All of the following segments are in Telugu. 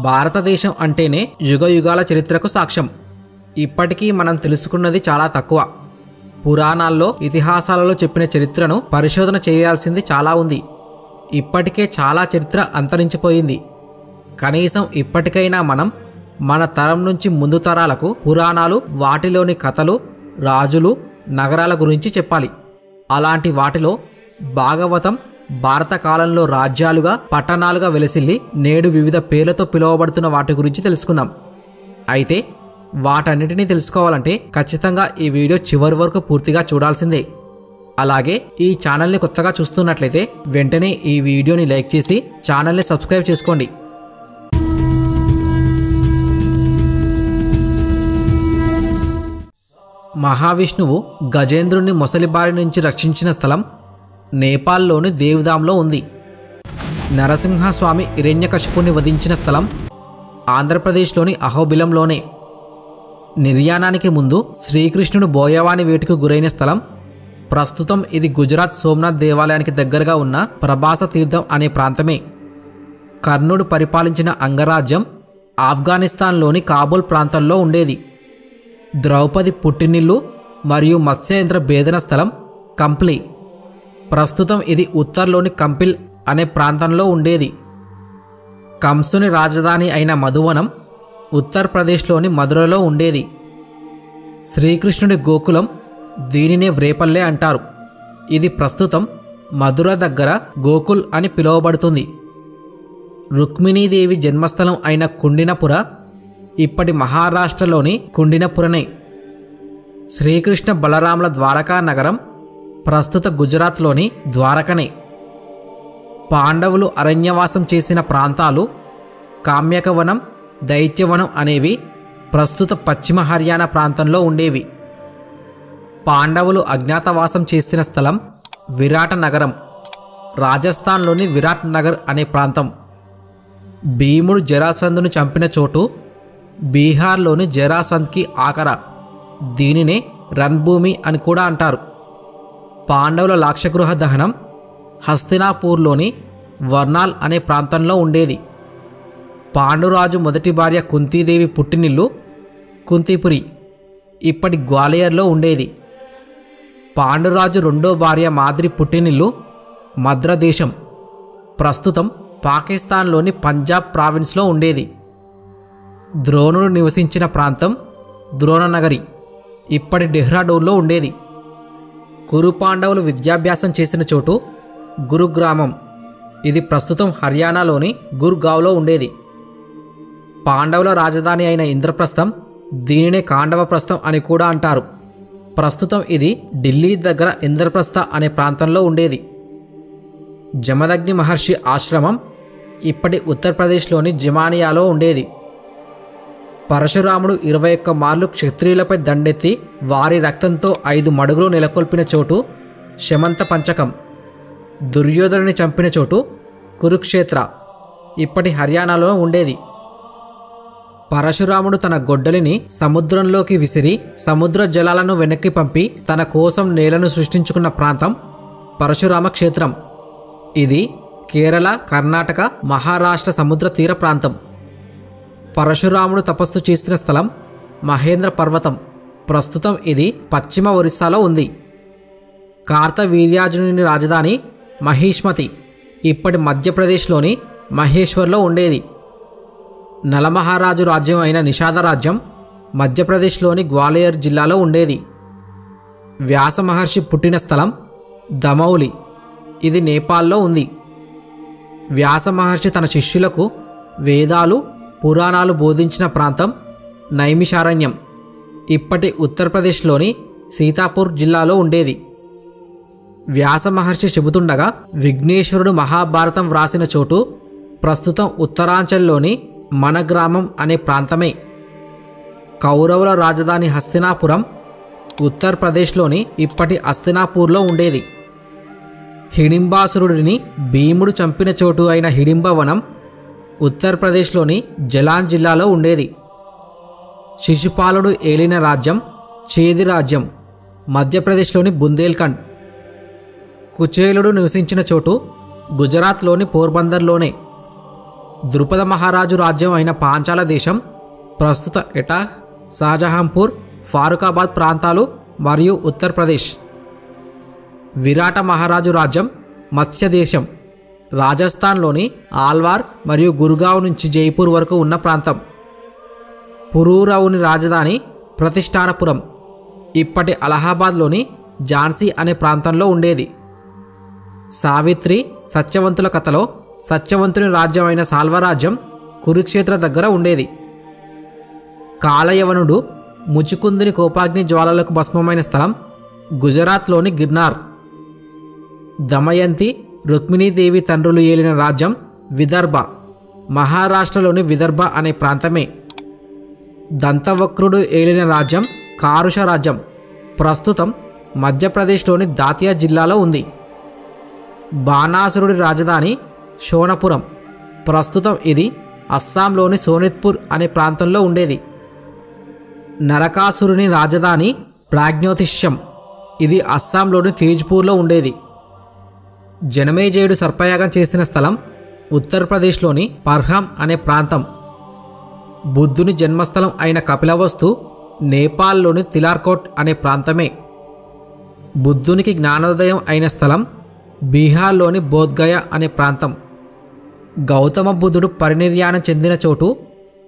భారతదేశం అంటేనే యుగయుగాల చరిత్రకు సాక్ష్యం. ఇప్పటికీ మనం తెలుసుకున్నది చాలా తక్కువ. పురాణాల్లో, ఇతిహాసాలలో చెప్పిన చరిత్రను పరిశోధన చేయాల్సింది చాలా ఉంది. ఇప్పటికే చాలా చరిత్ర అంతరించిపోయింది. కనీసం ఇప్పటికైనా మనం మన తరం నుంచి ముందు తరాలకు పురాణాలు, వాటిలోని కథలు, రాజులు, నగరాల గురించి చెప్పాలి. అలాంటి వాటిలో భాగవతం భారత కాలంలో రాజ్యాలుగా, పట్టణాలుగా వెలసిల్లి నేడు వివిధ పేర్లతో పిలువబడుతున్న వాటి గురించి తెలుసుకుందాం. అయితే వాటన్నిటినీ తెలుసుకోవాలంటే ఖచ్చితంగా ఈ వీడియో చివరి వరకు పూర్తిగా చూడాల్సిందే. అలాగే ఈ ఛానల్ని కొత్తగా చూస్తున్నట్లయితే వెంటనే ఈ వీడియోని లైక్ చేసి ఛానల్ని సబ్స్క్రైబ్ చేసుకోండి. మహావిష్ణువు గజేంద్రుని మొసలి బారి నుంచి రక్షించిన స్థలం నేపాల్లోని దేవ్ధామ్లో ఉంది. నరసింహస్వామి హిరణ్యకశిపుని వధించిన స్థలం ఆంధ్రప్రదేశ్లోని అహోబిలంలోనే. నిర్యాణానికి ముందు శ్రీకృష్ణుడు బోయవాని వేటుకు గురైన స్థలం ప్రస్తుతం ఇది గుజరాత్ సోమనాథ్ దేవాలయానికి దగ్గరగా ఉన్న ప్రభాస తీర్థం అనే ప్రాంతమే. కర్ణుడు పరిపాలించిన అంగరాజ్యం ఆఫ్ఘనిస్తాన్లోని కాబూల్ ప్రాంతంలో ఉండేది. ద్రౌపది పుట్టినిల్లు మరియు మత్స్యేంద్ర భేదన స్థలం కంప్లీ. ప్రస్తుతం ఇది ఉత్తర్లోని కంపిల్ అనే ప్రాంతంలో ఉండేది. కంసుని రాజధాని అయిన మధువనం ఉత్తరప్రదేశ్లోని మధురలో ఉండేది. శ్రీకృష్ణుడి గోకులం, దీనినే వ్రేపల్లె అంటారు. ఇది ప్రస్తుతం మధుర దగ్గర గోకుల్ అని పిలువబడుతుంది. రుక్మిణీదేవి జన్మస్థలం అయిన కుండినపుర ఇప్పటి మహారాష్ట్రలోని కుండినపురనే. శ్రీకృష్ణ బలరాముల ద్వారకా నగరం ప్రస్తుత గుజరాత్లోని ద్వారకనే. పాండవులు అరణ్యవాసం చేసిన ప్రాంతాలు కామ్యకవనం, దైత్యవనం అనేవి ప్రస్తుత పశ్చిమ హర్యానా ప్రాంతంలో ఉండేవి. పాండవులు అజ్ఞాతవాసం చేసిన స్థలం విరాట నగరం, రాజస్థాన్లోని విరాట్ నగర్ అనే ప్రాంతం. భీముడు జరాసంధును చంపిన చోటు బీహార్లోని జరాసంధ్కి ఆకర, దీనినే రణభూమి అని కూడా అంటారు. పాండవుల లాక్షగృహ దహనం హస్తినాపూర్లోని వర్నాల్ అనే ప్రాంతంలో ఉండేది. పాండురాజు మొదటి భార్య కుంతీదేవి పుట్టినిల్లు కుంతీపురి, ఇప్పటి గ్వాలియర్లో ఉండేది. పాండురాజు రెండో భార్య మాద్రి పుట్టినిల్లు మద్రదేశం, ప్రస్తుతం పాకిస్తాన్లోని పంజాబ్ ప్రావిన్స్లో ఉండేది. ద్రోణుడు నివసించిన ప్రాంతం ద్రోణనగరి, ఇప్పటి డెహ్రాడూన్లో ఉండేది. కురు పాండవులు విద్యాభ్యాసం చేసిన చోటు గురుగ్రామం, ఇది ప్రస్తుతం హర్యానాలోని గుర్గావ్లో ఉండేది. పాండవుల రాజధాని అయిన ఇంద్రప్రస్థం, దీనినే కాండవప్రస్థం అని కూడా అంటారు. ప్రస్తుతం ఇది ఢిల్లీ దగ్గర ఇంద్రప్రస్థ అనే ప్రాంతంలో ఉండేది. జమదగ్ని మహర్షి ఆశ్రమం ఇప్పటి ఉత్తరప్రదేశ్లోని జమానియాలో ఉండేది. పరశురాముడు 21 మార్లు క్షత్రియులపై దండెత్తి వారి రక్తంతో 5 మడుగులు నెలకొల్పిన చోటు శమంత పంచకం. దుర్యోధనుని చంపిన చోటు కురుక్షేత్ర, ఇప్పటి హర్యానాలో ఉండేది. పరశురాముడు తన గొడ్డలిని సముద్రంలోకి విసిరి సముద్ర జలాలను వెనక్కి పంపి తన కోసం నేలను సృష్టించుకున్న ప్రాంతం పరశురామ క్షేత్రం. ఇది కేరళ, కర్ణాటక, మహారాష్ట్ర సముద్ర తీర ప్రాంతం. పరశురాముడు తపస్సు చేసిన స్థలం మహేంద్ర పర్వతం, ప్రస్తుతం ఇది పశ్చిమ ఒరిస్సాలో ఉంది. కార్తవీర్యార్జునుని రాజధాని మహిష్మతి, ఇప్పటి మధ్యప్రదేశ్లోని మహేశ్వర్లో ఉండేది. నలమహారాజు రాజ్యం అయిన నిషాద రాజ్యం మధ్యప్రదేశ్లోని గ్వాలియర్ జిల్లాలో ఉండేది. వ్యాస మహర్షి పుట్టిన స్థలం దమౌలి, ఇది నేపాల్లో ఉంది. వ్యాస మహర్షి తన శిష్యులకు వేదాలు, పురాణాలు బోధించిన ప్రాంతం నైమిషారణ్యం, ఇప్పటి ఉత్తరప్రదేశ్లోని సీతాపూర్ జిల్లాలో ఉండేది. వ్యాస మహర్షి చెబుతుండగా విఘ్నేశ్వరుడు మహాభారతం వ్రాసిన చోటు ప్రస్తుతం ఉత్తరాంచల్లోని మనగ్రామం అనే ప్రాంతమే. కౌరవుల రాజధాని హస్తినాపురం ఉత్తరప్రదేశ్లోని ఇప్పటి హస్తినాపూర్లో ఉండేది. హిడింబాసురుడిని భీముడు చంపిన చోటు అయిన హిడింబవనం ఉత్తరప్రదేశ్లోని జలాన్ జిల్లాలో ఉండేది. శిశుపాలుడు ఏలిన రాజ్యం చేది రాజ్యం మధ్యప్రదేశ్లోని బుందేల్ఖండ్. కుచేలుడు నివసించిన చోటు గుజరాత్లోని పోర్బందర్లోనే. ద్రుపద మహారాజు రాజ్యం అయిన పాంచాల దేశం, ప్రస్తుత ఎటా, షాజహాంపూర్, ఫారూకాబాద్ ప్రాంతాలు మరియు ఉత్తరప్రదేశ్. విరాట మహారాజు రాజ్యం మత్స్య దేశం, రాజస్థాన్లోని ఆల్వార్ మరియు గుర్గావ్ నుంచి జైపూర్ వరకు ఉన్న ప్రాంతం. పురూరవుని రాజధాని ప్రతిష్టానపురం, ఇప్పటి అలహాబాద్లోని ఝాన్సీ అనే ప్రాంతంలో ఉండేది. సావిత్రి సత్యవంతుల కథలో సత్యవంతుని రాజ్యం అయిన సాల్వరాజ్యం కురుక్షేత్ర దగ్గర ఉండేది. కాలయవనుడు ముచుకుందుని కోపాగ్ని జ్వాలలకు భస్మమైన స్థలం గుజరాత్లోని గిర్నార్. దమయంతి రుక్మిణీదేవి తండ్రులు ఏలిన రాజ్యం విదర్భ, మహారాష్ట్రలోని విదర్భ అనే ప్రాంతమే. దంతవక్రుడు ఏలిన రాజ్యం కారుష రాజ్యం, ప్రస్తుతం మధ్యప్రదేశ్లోని దాతియా జిల్లాలో ఉంది. బాణాసురుడి రాజధాని షోనపురం, ప్రస్తుతం ఇది అస్సాంలోని సోనిత్పూర్ అనే ప్రాంతంలో ఉండేది. నరకాసురుని రాజధాని ప్రాగ్జ్యోతిష్యం, ఇది అస్సాంలోని తేజ్పూర్లో ఉండేది. జనమేజయుడు సర్పయాగం చేసిన స్థలం ఉత్తరప్రదేశ్లోని పర్హాం అనే ప్రాంతం. బుద్ధుని జన్మస్థలం అయిన కపిలవస్తు నేపాల్లోని తిలార్కోట్ అనే ప్రాంతమే. బుద్ధునికి జ్ఞానోదయం అయిన స్థలం బీహార్లోని బోధ్గయ అనే ప్రాంతం. గౌతమ బుద్ధుడు పరినిర్యాణం చెందిన చోటు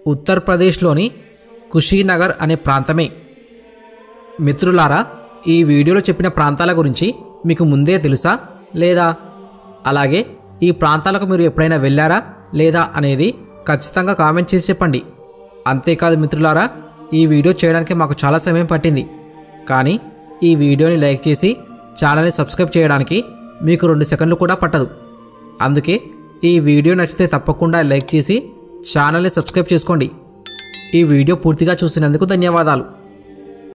ఉత్తరప్రదేశ్లోని కుషీనగర్ అనే ప్రాంతమే. మిత్రులారా, ఈ వీడియోలో చెప్పిన ప్రాంతాల గురించి మీకు ముందే తెలుసా లేదా? అలాగే ఈ ప్రాంతాలకు మీరు ఎప్పుడైనా వెళ్ళారా లేదా అనేది ఖచ్చితంగా కామెంట్ చేసి చెప్పండి. అంతేకాదు మిత్రులారా, ఈ వీడియో చేయడానికి మాకు చాలా సమయం పట్టింది, కానీ ఈ వీడియోని లైక్ చేసి ఛానల్ని సబ్స్క్రైబ్ చేయడానికి మీకు 2 సెకండ్లు కూడా పట్టదు. అందుకే ఈ వీడియో నచ్చితే తప్పకుండా లైక్ చేసి ఛానల్ని సబ్స్క్రైబ్ చేసుకోండి. ఈ వీడియో పూర్తిగా చూసినందుకు ధన్యవాదాలు.